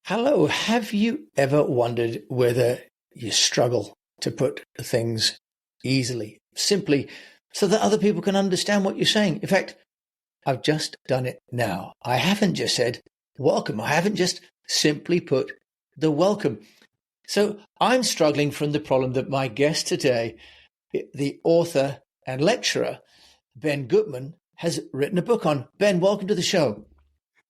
Hello, have you ever wondered whether you struggle to put things easily, simply, so that other people can understand what you're saying? In fact, I've just done it now. I haven't just said welcome. I haven't just simply put the welcome. So I'm struggling from the problem that my guest today, the author and lecturer, Ben Gutman, has written a book on. Ben, welcome to the show.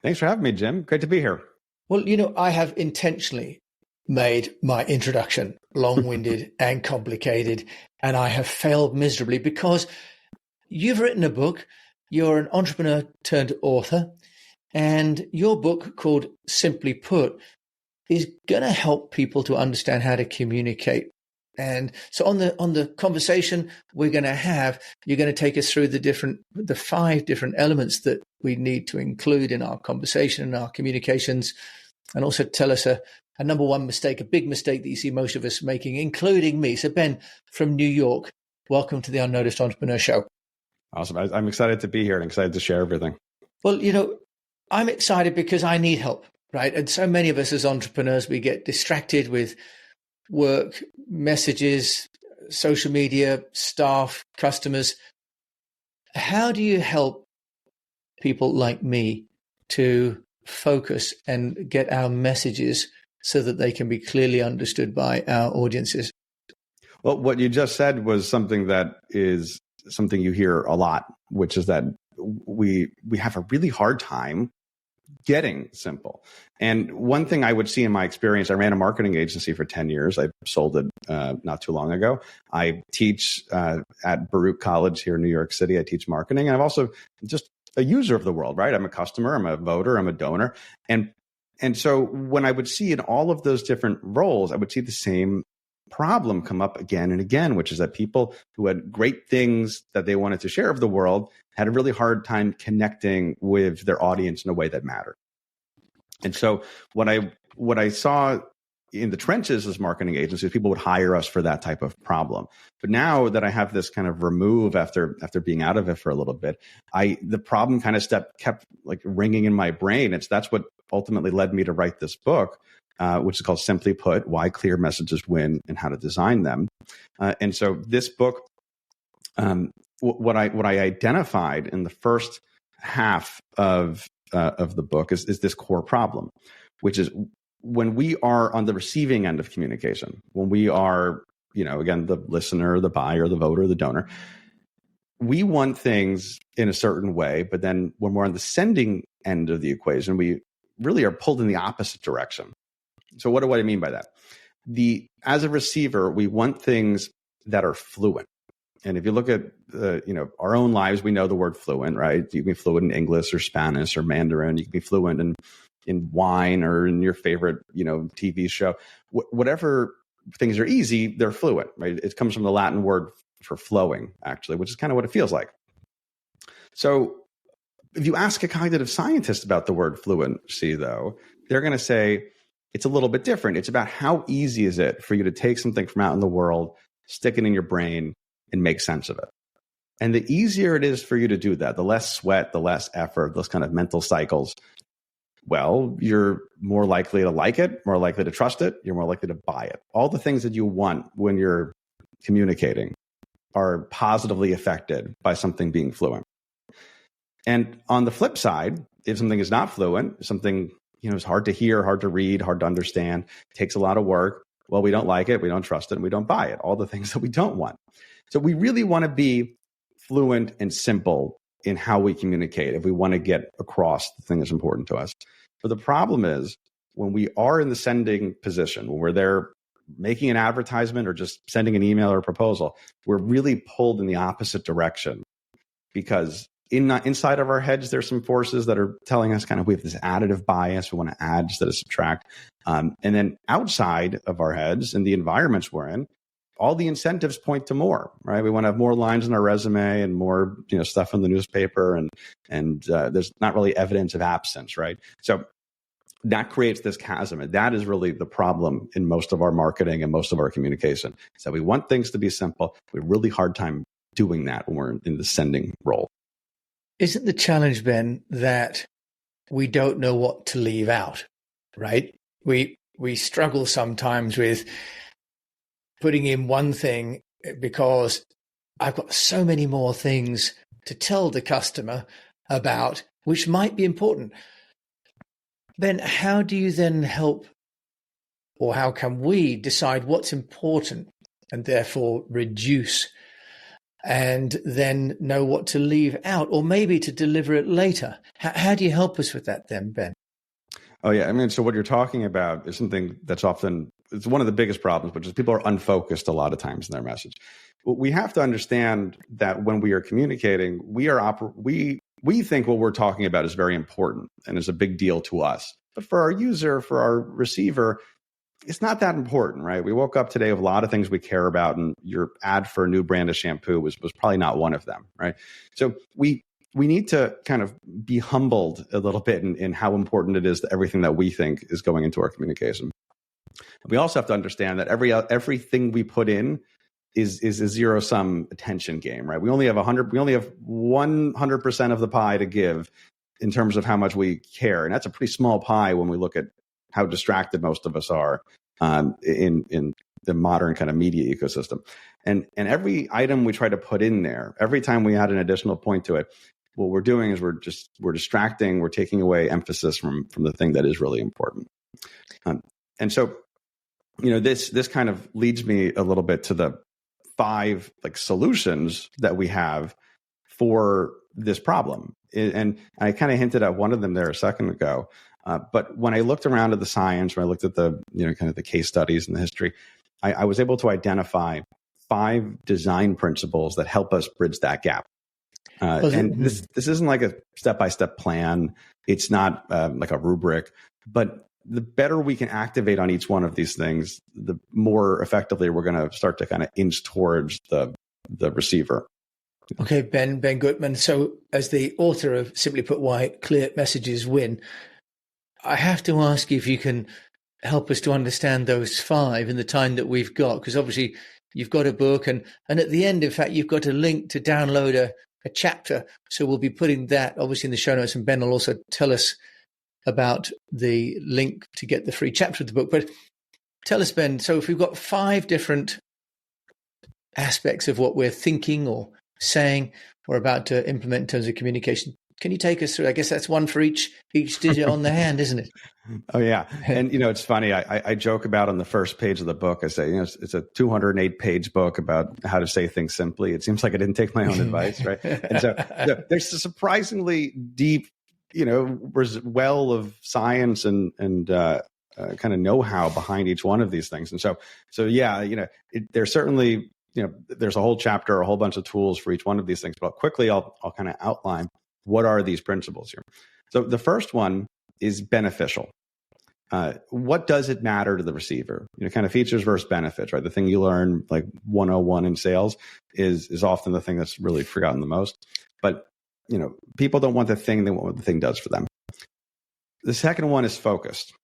Thanks for having me, Jim. Great to be here. Well, I have intentionally made my introduction long-winded and complicated, and I have failed miserably because you've written a book, you're an entrepreneur turned author, and your book called Simply Put is going to help people to understand how to communicate. And so on the conversation we're going to have, you're going to take us through the 5 different elements that we need to include in our conversation and our communications, and also tell us a number one mistake, a big mistake that you see most of us making, including me. So Ben from New York, welcome to the Unnoticed Entrepreneur Show. Awesome. I'm excited to be here and excited to share everything. Well, I'm excited because I need help, right? And so many of us as entrepreneurs, we get distracted with work, messages, social media, staff, customers. How do you help people like me to focus and get our messages so that they can be clearly understood by our audiences? Well, what you just said was something that is something you hear a lot, which is that we have a really hard time getting simple. And one thing I would see in my experience, I ran a marketing agency for 10 years. I sold it not too long ago. I teach at Baruch College here in New York City. I teach marketing. And I'm also just a user of the world, right? I'm a customer, I'm a voter, I'm a donor. And so when I would see in all of those different roles, I would see the same problem come up again and again, which is that people who had great things that they wanted to share of the world had a really hard time connecting with their audience in a way that mattered. And so what I saw in the trenches as marketing agencies, people would hire us for that type of problem. But now that I have this kind of remove after being out of it for a little bit, the problem kind of kept like ringing in my brain. That's what ultimately led me to write this book, which is called Simply Put: Why Clear Messages Win and How to Design Them. And so this book, what I identified in the first half of the book is this core problem, which is when we are on the receiving end of communication, when we are, again, the listener, the buyer, the voter, the donor, we want things in a certain way. But then when we're on the sending end of the equation, we really are pulled in the opposite direction. So what do I mean by that? As a receiver, we want things that are fluent. And if you look at our own lives, we know the word fluent, right? You can be fluent in English or Spanish or Mandarin. You can be fluent in wine or in your favorite TV show. Whatever things are easy, they're fluent, right? It comes from the Latin word for flowing, actually, which is kind of what it feels like. So if you ask a cognitive scientist about the word fluency, though, they're going to say it's a little bit different. It's about how easy is it for you to take something from out in the world, stick it in your brain, and make sense of it. And the easier it is for you to do that, the less sweat, the less effort, those kind of mental cycles, well, you're more likely to like it, more likely to trust it, you're more likely to buy it. All the things that you want when you're communicating are positively affected by something being fluent. And on the flip side, if something is not fluent, something is hard to hear, hard to read, hard to understand, takes a lot of work, well, we don't like it, we don't trust it, and we don't buy it. All the things that we don't want. So we really want to be fluent and simple in how we communicate if we want to get across the thing that's important to us. But the problem is when we are in the sending position, when we're there making an advertisement or just sending an email or a proposal, we're really pulled in the opposite direction because inside of our heads, there's some forces that are telling us kind of we have this additive bias. We want to add instead of subtract. And then outside of our heads and the environments we're in, all the incentives point to more, right? We want to have more lines in our resume and more, stuff in the newspaper, and there's not really evidence of absence, right? So that creates this chasm, and that is really the problem in most of our marketing and most of our communication. So we want things to be simple. We have a really hard time doing that when we're in the sending role. Isn't the challenge, Ben, that we don't know what to leave out, right? we struggle sometimes with putting in one thing because I've got so many more things to tell the customer about, which might be important. Ben, how do you then help, or how can we decide what's important and therefore reduce, and then know what to leave out, or maybe to deliver it later? How do you help us with that then, Ben? Oh, yeah. I mean, so what you're talking about is something that's often, it's one of the biggest problems, which is people are unfocused a lot of times in their message. We have to understand that when we are communicating, we think what we're talking about is very important and is a big deal to us. But for our user, for our receiver, it's not that important, right? We woke up today with a lot of things we care about, and your ad for a new brand of shampoo was probably not one of them, right? So we need to kind of be humbled a little bit in how important it is that everything that we think is going into our communication. We also have to understand that everything we put in is a zero-sum attention game, right? We only have 100% of the pie to give in terms of how much we care, and that's a pretty small pie when we look at how distracted most of us are in the modern kind of media ecosystem. And every item we try to put in there, every time we add an additional point to it, what we're doing is we're distracting, we're taking away emphasis from the thing that is really important. And so, this kind of leads me a little bit to the 5 solutions that we have for this problem. And I kind of hinted at one of them there a second ago. But when I looked around at the science, when I looked at the, kind of the case studies and the history, I was able to identify 5 design principles that help us bridge that gap. And this isn't like a step-by-step plan. It's not like a rubric, but the better we can activate on each one of these things, the more effectively we're going to start to kind of inch towards the receiver. Okay, Ben Gutman. So as the author of Simply Put Why Clear Messages Win, I have to ask you if you can help us to understand those 5 in the time that we've got, because obviously you've got a book, and at the end, in fact, you've got a link to download a chapter. So we'll be putting that obviously in the show notes, and Ben will also tell us about the link to get the free chapter of the book. But tell us, Ben, so if we've got 5 different aspects of what we're thinking or saying or about to implement in terms of communication, can you take us through? I guess that's one for each digit on the hand, isn't it? Oh, yeah. And, it's funny. I joke about on the first page of the book, I say, it's a 208-page book about how to say things simply. It seems like I didn't take my own advice, right? And so there's a surprisingly deep, well of science and kind of know-how behind each one of these things. And so yeah, there's certainly, there's a whole chapter, a whole bunch of tools for each one of these things. But quickly, I'll kind of outline what are these principles here. So the first one is beneficial. What does it matter to the receiver? Kind of features versus benefits, right? The thing you learn like 101 in sales is often the thing that's really forgotten the most. But, people don't want the thing, they want what the thing does for them. The second one is focused.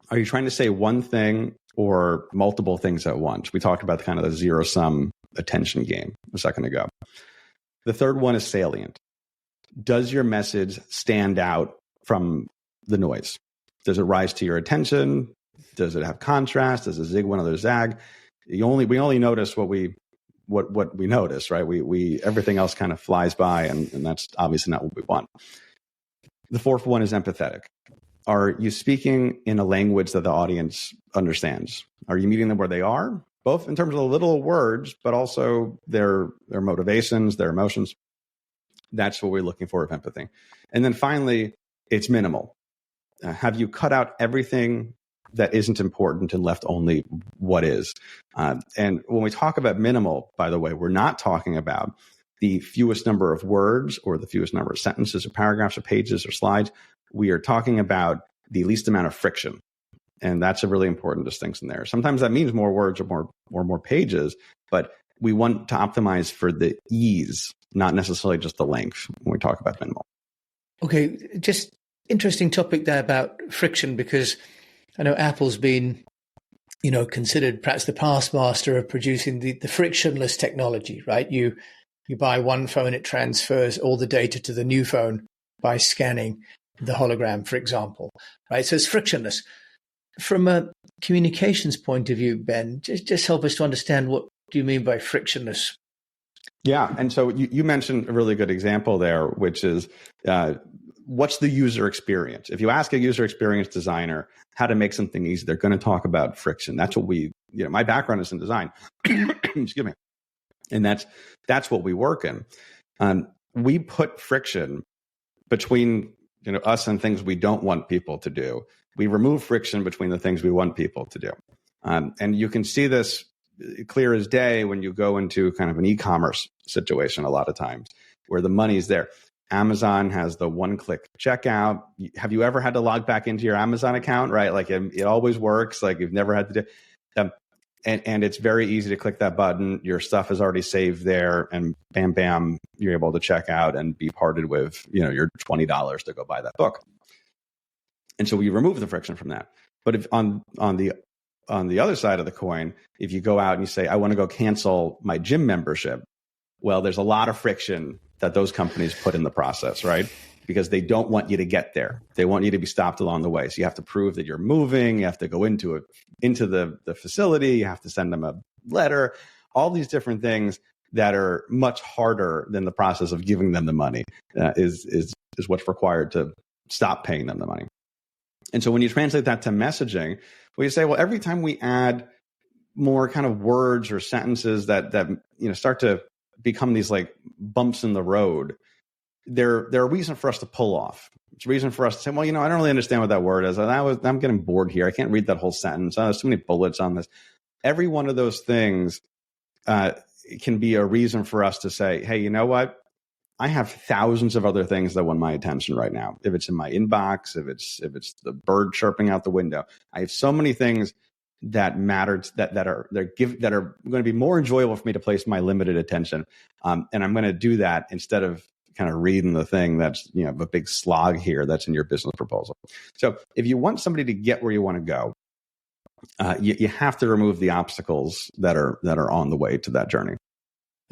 Are you trying to say one thing or multiple things at once? We talked about kind of the zero-sum attention game a second ago. The third one is salient. Does your message stand out from the noise? Does it rise to your attention? Does it have contrast? Does it zig one other zag? We only notice what we notice, right? We everything else kind of flies by, and that's obviously not what we want. The fourth one is empathetic. Are you speaking in a language that the audience understands? Are you meeting them where they are, both in terms of the little words, but also their motivations, their emotions? That's what we're looking for with empathy. And then finally, it's minimal. Have you cut out everything that isn't important and left only what is? And when we talk about minimal, by the way, we're not talking about the fewest number of words or the fewest number of sentences or paragraphs or pages or slides. We are talking about the least amount of friction. And that's a really important distinction there. Sometimes that means more words or more pages, but we want to optimize for the ease, not necessarily just the length when we talk about minimal. Okay, just interesting topic there about friction, because I know Apple's been, considered perhaps the past master of producing the frictionless technology, right? You buy one phone, it transfers all the data to the new phone by scanning the hologram, for example, right? So it's frictionless. from a communications point of view, Ben, just help us to understand what do you mean by frictionless? Yeah. And so you mentioned a really good example there, which is what's the user experience? If you ask a user experience designer how to make something easy, they're going to talk about friction. That's what my background is in design. Excuse me. And that's what we work in. We put friction between us and things we don't want people to do. We remove friction between the things we want people to do. And you can see this clear as day when you go into kind of an e-commerce situation a lot of times where the money's there. Amazon has the one-click checkout. Have you ever had to log back into your Amazon account, right? Like it always works. Like you've never had to do and it's very easy to click that button. Your stuff is already saved there and bam, bam, you're able to check out and be parted with, your $20 to go buy that book. And so we remove the friction from that. But if on the other side of the coin, if you go out and you say, I want to go cancel my gym membership, well, there's a lot of friction that those companies put in the process, right? Because they don't want you to get there. They want you to be stopped along the way. So you have to prove that you're moving. You have to go into the facility. You have to send them a letter. All these different things that are much harder than the process of giving them the money is what's required to stop paying them the money. And so when you translate that to messaging, well, you say, well, every time we add more kind of words or sentences that start to become these like bumps in the road, they're a reason for us to pull off. It's a reason for us to say, well, I don't really understand what that word is. I'm getting bored here. I can't read that whole sentence. There's so many bullets on this. Every one of those things can be a reason for us to say, hey, you know what? I have thousands of other things that want my attention right now. If it's in my inbox, if it's the bird chirping out the window, I have so many things that matter that are going to be more enjoyable for me to place my limited attention, and I'm going to do that instead of kind of reading the thing that's a big slog here that's in your business proposal. So if you want somebody to get where you want to go, you have to remove the obstacles that are on the way to that journey.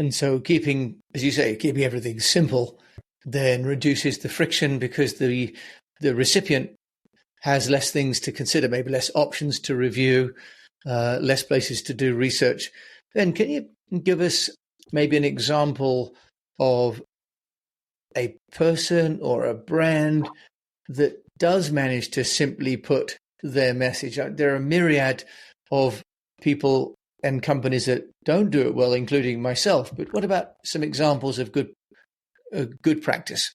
And so keeping everything simple then reduces the friction because the recipient has less things to consider, maybe less options to review, less places to do research. Then can you give us maybe an example of a person or a brand that does manage to simply put their message out? There are a myriad of people and companies that don't do it well, including myself. But what about some examples of good practice?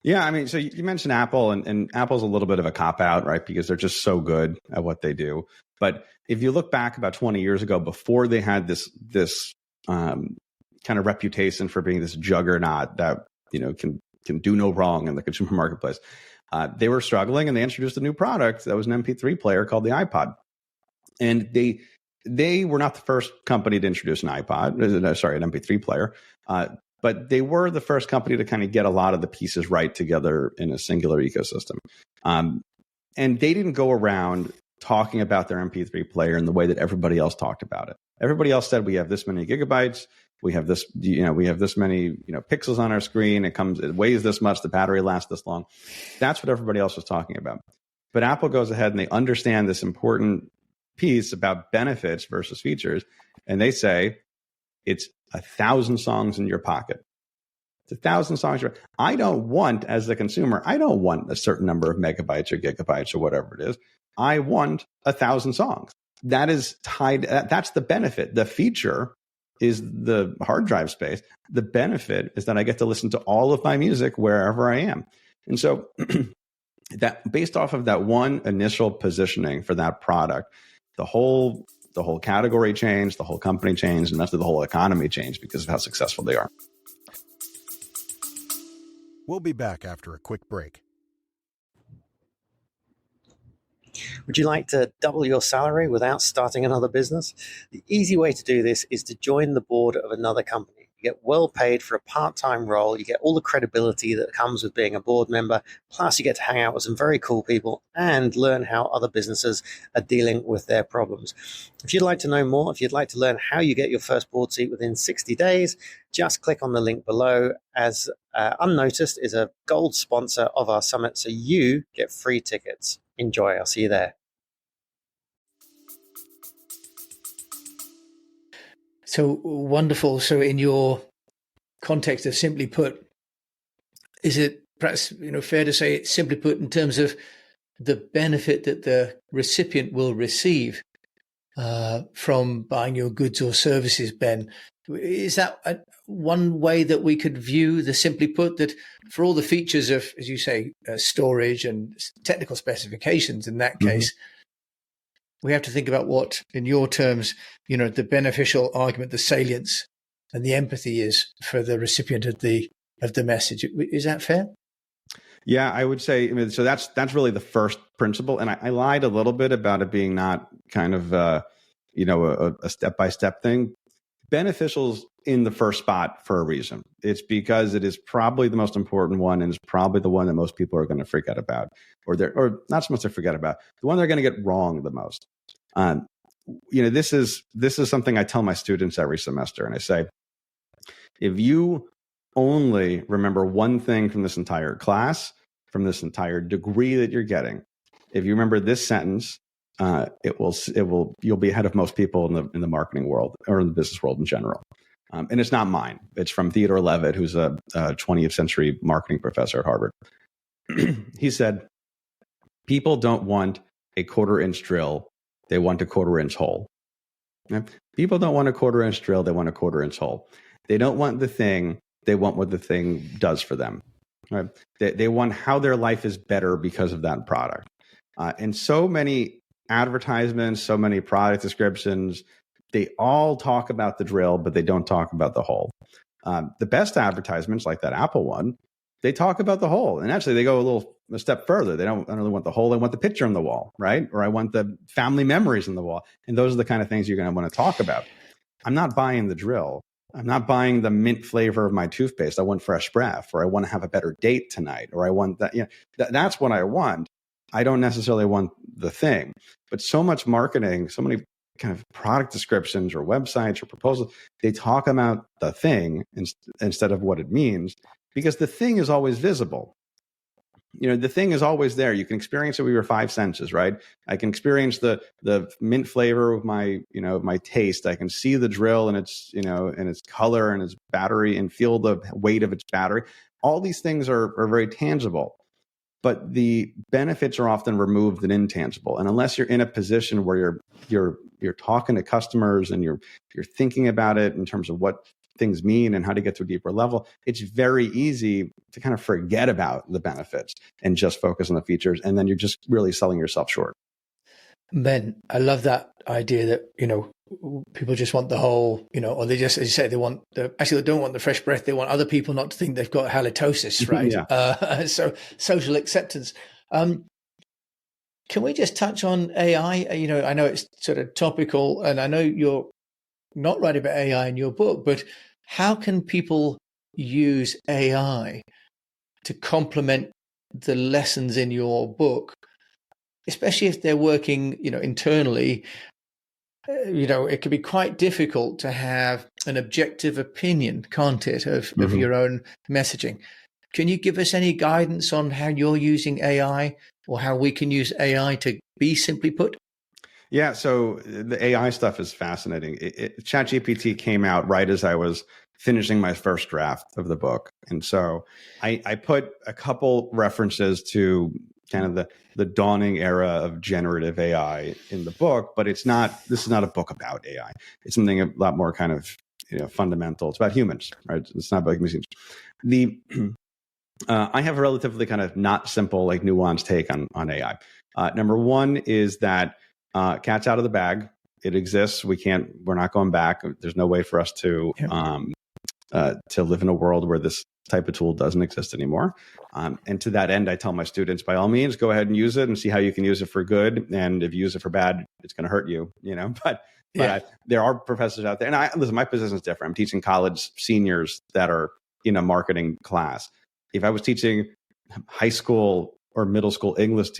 Yeah, I mean, so you mentioned Apple, and Apple's a little bit of a cop-out, right? Because they're just so good at what they do. But if you look back about 20 years ago, before they had this kind of reputation for being this juggernaut that can do no wrong in the consumer marketplace, they were struggling, and they introduced a new product that was an MP3 player called the iPod. And they were not the first company to introduce an MP3 player. But they were the first company to kind of get a lot of the pieces right together in a singular ecosystem. And they didn't go around talking about their MP3 player in the way that everybody else talked about it. Everybody else said, we have this many gigabytes, we have this, we have this many, pixels on our screen, it weighs this much, the battery lasts this long. That's what everybody else was talking about. But Apple goes ahead and they understand this important piece about benefits versus features. And they say, it's 1,000 songs in your pocket. It's 1,000 songs. I don't want, as the consumer, I don't want a certain number of megabytes or gigabytes or whatever it is. I want 1,000 songs. That is tied. That's the benefit. The feature is the hard drive space. The benefit is that I get to listen to all of my music wherever I am. And so that based off of that one initial positioning for that product, the whole category changed, the whole company changed, and the whole economy changed because of how successful they are. We'll be back after a quick break. Would you like to double your salary without starting another business? The easy way to do this is to join the board of another company. You get well paid for a part-time role. You get all the credibility that comes with being a board member. Plus, you get to hang out with some very cool people and learn how other businesses are dealing with their problems. If you'd like to know more, if you'd like to learn how you get your first board seat within 60 days, just click on the link below, as Unnoticed is a gold sponsor of our summit, so you get free tickets. Enjoy. I'll see you there. So wonderful. So in your context of simply put, is it perhaps fair to say it's simply put in terms of the benefit that the recipient will receive from buying your goods or services, Ben? Is that one way that we could view the simply put, that for all the features of, as you say, storage and technical specifications in that case, we have to think about what, in your terms, the beneficial argument, the salience and the empathy is for the recipient of the message. Is that fair? Yeah, I would say, so that's really the first principle. And I lied a little bit about it being not kind of, a step-by-step thing. Beneficial's in the first spot for a reason. It's because it is probably the most important one, and it's probably the one that most people are going to forget about, or not so much to forget about, the one they're going to get wrong the most. This is something I tell my students every semester, and I say, if you only remember one thing from this entire class, from this entire degree that you're getting, if you remember this sentence, you'll be ahead of most people in the marketing world or in the business world in general. And it's not mine. It's from Theodore Levitt, who's a 20th century marketing professor at Harvard. He said, people don't want a quarter-inch drill. They want a quarter-inch hole. Okay? People don't want a quarter-inch drill. They want a quarter-inch hole. They don't want the thing. They want what the thing does for them. Right? They want how their life is better because of that product. And so many advertisements, so many product descriptions, they all talk about the drill, but they don't talk about the hole. The best advertisements, like that Apple one, they talk about the hole. And actually, they go a step further. They don't really want the hole. They want the picture on the wall, right? Or I want the family memories on the wall. And those are the kind of things you're going to want to talk about. I'm not buying the drill. I'm not buying the mint flavor of my toothpaste. I want fresh breath, or I want to have a better date tonight, or I want that. That's what I want. I don't necessarily want the thing. But so much marketing, so many kind of product descriptions or websites or proposals, they talk about the thing instead of what it means, because the thing is always visible. The thing is always there. You can experience it with your five senses, right? I can experience the mint flavor of my taste. I can see the drill and its color and its battery, and feel the weight of its battery. All these things are very tangible, but the benefits are often removed and intangible. And unless you're in a position where you're talking to customers and you're thinking about it in terms of what things mean and how to get to a deeper level, it's very easy to kind of forget about the benefits and just focus on the features. And then you're just really selling yourself short. Ben, I love that idea that, people just want the whole, or they just, as you say, they don't want the fresh breath. They want other people not to think they've got halitosis, right? Yeah. So social acceptance. Can we just touch on AI? I know it's sort of topical, and I know you're not writing about AI in your book, but how can people use AI to complement the lessons in your book, especially if they're working, internally? It can be quite difficult to have an objective opinion, can't it, of your own messaging. Can you give us any guidance on how you're using AI, or how we can use AI to be simply put? Yeah, so the AI stuff is fascinating. ChatGPT came out right as I was finishing my first draft of the book. And so I put a couple references to kind of the dawning era of generative AI in the book, but this is not a book about AI. It's something a lot more kind of fundamental. It's about humans, right? It's not about machines. I have a relatively kind of not simple, like nuanced take on AI. Number one is that cat's out of the bag. It exists. We're not going back. There's no way for us to live in a world where this type of tool doesn't exist anymore. And to that end, I tell my students, by all means, go ahead and use it and see how you can use it for good. And if you use it for bad, it's going to hurt you, but there are professors out there. And listen, my position is different. I'm teaching college seniors that are in a marketing class. If I was teaching high school or middle school English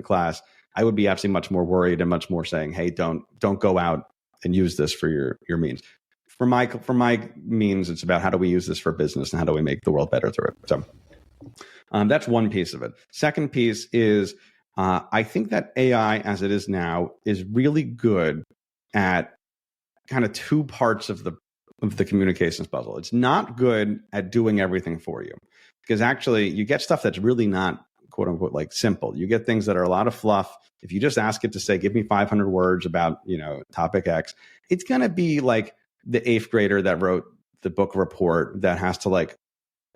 class, I would be actually much more worried and much more saying, hey, don't go out and use this for your means. For my means, it's about how do we use this for business and how do we make the world better through it. So that's one piece of it. Second piece is I think that AI, as it is now, is really good at kind of two parts of the communications puzzle. It's not good at doing everything for you, because actually you get stuff that's really not quote unquote like simple. You get things that are a lot of fluff. If you just ask it to say, give me 500 words about, topic X, it's going to be like the 8th grader that wrote the book report that has to like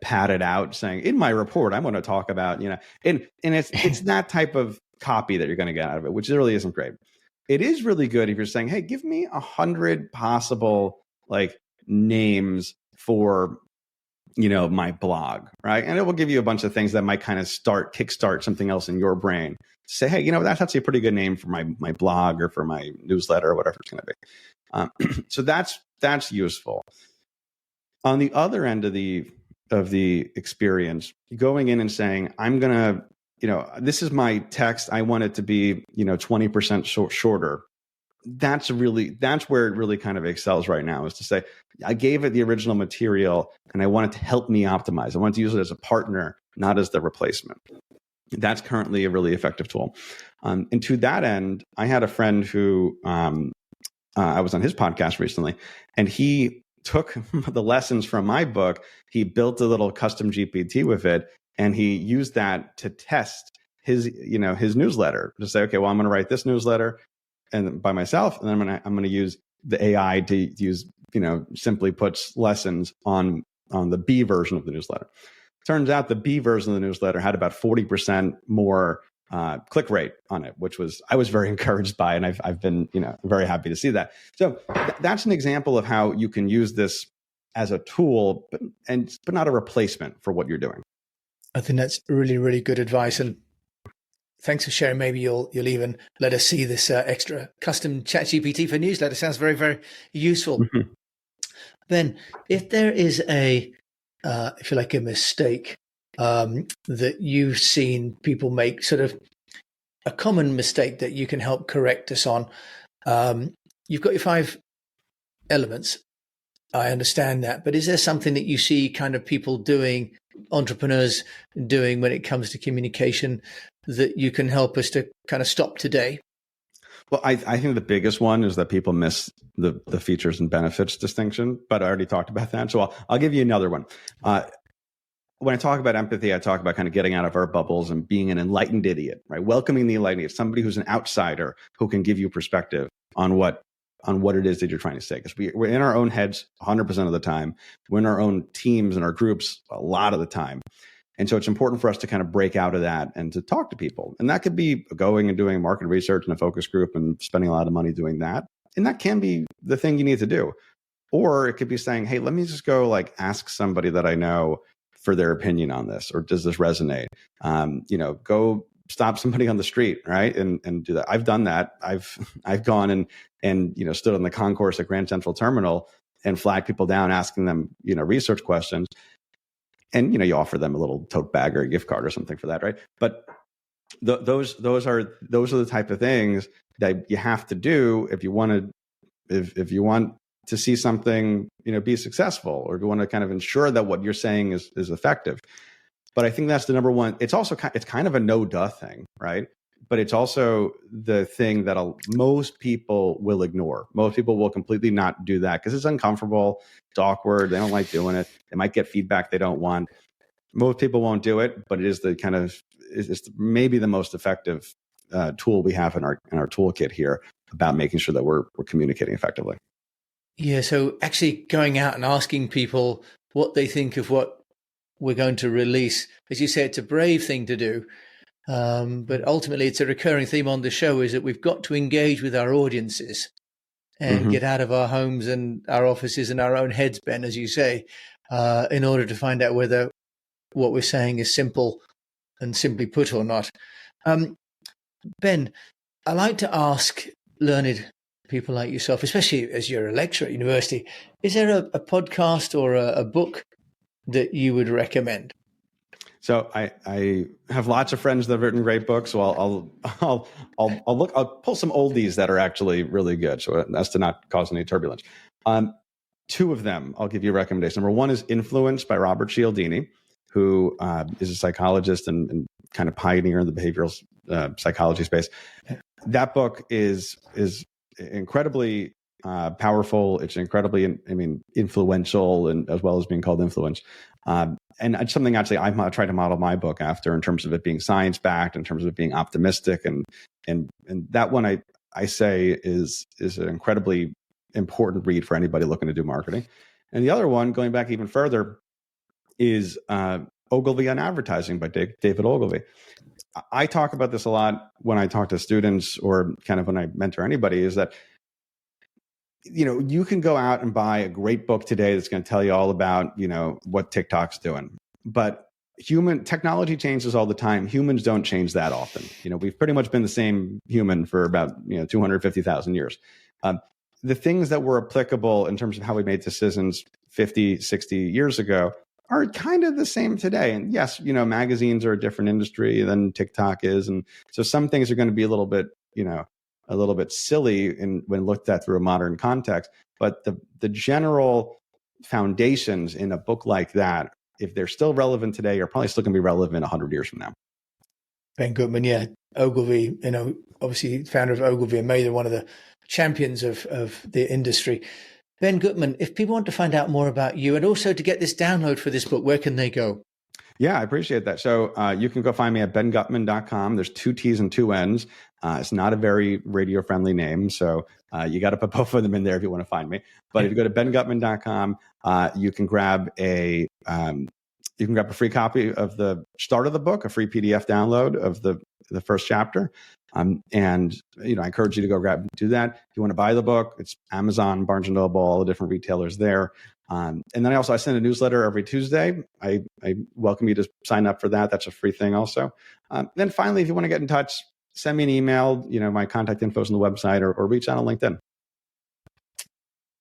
pad it out saying, in my report, I'm going to talk about, and it's that type of copy that you're going to get out of it, which really isn't great. It is really good if you're saying, hey, give me 100 possible like names for, my blog, right? And it will give you a bunch of things that might kind of kickstart something else in your brain. Say, hey, that's actually a pretty good name for my blog or for my newsletter or whatever it's going to be. So that's useful. On the other end of the experience, going in and saying, I'm going to, this is my text. I want it to be, 20% shorter. That's where it really kind of excels right now, is to say, I gave it the original material and I want it to help me optimize. I want to use it as a partner, not as the replacement. That's currently a really effective tool. And to that end, I had a friend who I was on his podcast recently, and he took the lessons from my book. He built a little custom GPT with it, and he used that to test his newsletter, to say, okay, well, I'm going to write this newsletter and by myself, and then I'm going to use the AI to use, simply puts lessons on the B version of the newsletter. Turns out the B version of the newsletter had about 40% more click rate on it, which I was very encouraged by, and I've been very happy to see that. So that's an example of how you can use this as a tool, but not a replacement for what you're doing. I think that's really, really good advice, and thanks for sharing. Maybe you'll even let us see this extra custom ChatGPT for newsletter. Sounds very, very useful. Mm-hmm. Ben, if there is if you like, a mistake that you've seen people make, sort of a common mistake that you can help correct us on, you've got your 5 elements. I understand that, but is there something that you see kind of people doing, entrepreneurs doing, when it comes to communication, that you can help us to kind of stop today? Well, I think the biggest one is that people miss the features and benefits distinction, but I already talked about that. So I'll give you another one. When I talk about empathy, I talk about kind of getting out of our bubbles and being an enlightened idiot, right? Welcoming the enlightened idiot, somebody who's an outsider who can give you perspective on what it is that you're trying to say. Because we're in our own heads 100% of the time. We're in our own teams and our groups a lot of the time. And so it's important for us to kind of break out of that and to talk to people. And that could be going and doing market research in a focus group and spending a lot of money doing that. And that can be the thing you need to do. Or it could be saying, hey, let me just go like ask somebody that I know for their opinion on this, or does this resonate? Go stop somebody on the street, right? And do that. I've done that. I've gone and stood on the concourse at Grand Central Terminal and flagged people down, asking them, research questions. And, you offer them a little tote bag or a gift card or something for that, right? But those are the type of things that you have to do if you want to see something, be successful, or you want to kind of ensure that what you're saying is effective. But I think that's the number one. It's also it's kind of a no-duh thing, right? But it's also the thing that most people will ignore. Most people will completely not do that because it's uncomfortable, it's awkward, they don't like doing it. They might get feedback they don't want. Most people won't do it, but it is it's maybe the most effective tool we have in our toolkit here about making sure that we're communicating effectively. Yeah, so actually going out and asking people what they think of what we're going to release, as you say, it's a brave thing to do. But ultimately, it's a recurring theme on the show, is that we've got to engage with our audiences and get out of our homes and our offices and our own heads, Ben, as you say, in order to find out whether what we're saying is simple and simply put or not. Ben, I like to ask learned people like yourself, especially as you're a lecturer at university, is there a podcast or a book that you would recommend? So I have lots of friends that have written great books. So I'll pull some oldies that are actually really good, so as to not cause any turbulence. 2 of them I'll give you a recommendation. Number 1 is Influence by Robert Cialdini, who is a psychologist and kind of pioneer in the behavioral psychology space. That book is incredibly powerful. It's incredibly, influential, and as well as being called influence. And it's something actually I try to model my book after, in terms of it being science backed, in terms of it being optimistic, and that one I say is an incredibly important read for anybody looking to do marketing. And the other one, going back even further, is Ogilvy on Advertising by David Ogilvy. I talk about this a lot when I talk to students, or kind of when I mentor anybody, is that, you can go out and buy a great book today that's going to tell you all about, what TikTok's doing. But technology changes all the time. Humans don't change that often. We've pretty much been the same human for about, 250,000 years. The things that were applicable in terms of how we made decisions 50, 60 years ago are kind of the same today. And yes, magazines are a different industry than TikTok is. And so some things are going to be a little bit silly when looked at through a modern context. But the general foundations in a book like that, if they're still relevant today, are probably still going to be relevant 100 years from now. Ben Goodman, yeah. Ogilvy, obviously founder of Ogilvy and Mather, one of the champions of the industry. Ben Goodman, if people want to find out more about you and also to get this download for this book, where can they go? Yeah, I appreciate that. So you can go find me at bengutman.com. There's 2 T's and 2 N's. It's not a very radio-friendly name, so you got to put both of them in there if you want to find me. But if you go to bengutman.com, you can grab a free copy of the start of the book, a free PDF download of the first chapter. And I encourage you to go do that. If you want to buy the book, it's Amazon, Barnes & Noble, all the different retailers there. And then I send a newsletter every Tuesday. I welcome you to sign up for that. That's a free thing also. Then finally, if you want to get in touch, send me an email. My contact info is on the website, or reach out on LinkedIn.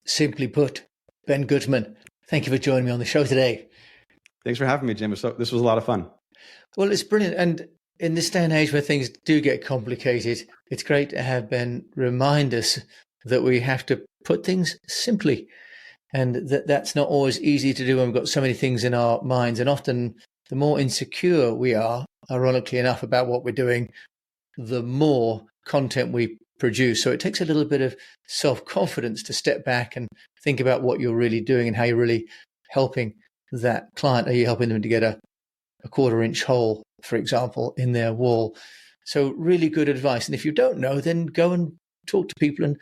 Simply put, Ben Goodman, thank you for joining me on the show today. Thanks for having me, Jim. This was a lot of fun. Well, it's brilliant. And in this day and age where things do get complicated, it's great to have Ben remind us that we have to put things simply, and that's not always easy to do when we've got so many things in our minds. And often the more insecure we are, ironically enough, about what we're doing, the more content we produce. So it takes a little bit of self-confidence to step back and think about what you're really doing and how you're really helping that client. Are you helping them to get a 1/4-inch hole, for example, in their wall? So really good advice. And if you don't know, then go and talk to people and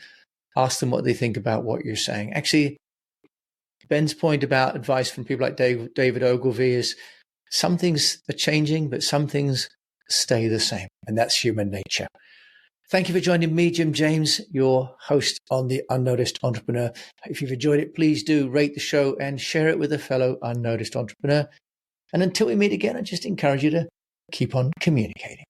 ask them what they think about what you're saying. Actually, Ben's point about advice from people like David Ogilvy is some things are changing, but some things stay the same. And that's human nature. Thank you for joining me, Jim James, your host on The Unnoticed Entrepreneur. If you've enjoyed it, please do rate the show and share it with a fellow unnoticed entrepreneur. And until we meet again, I just encourage you to keep on communicating.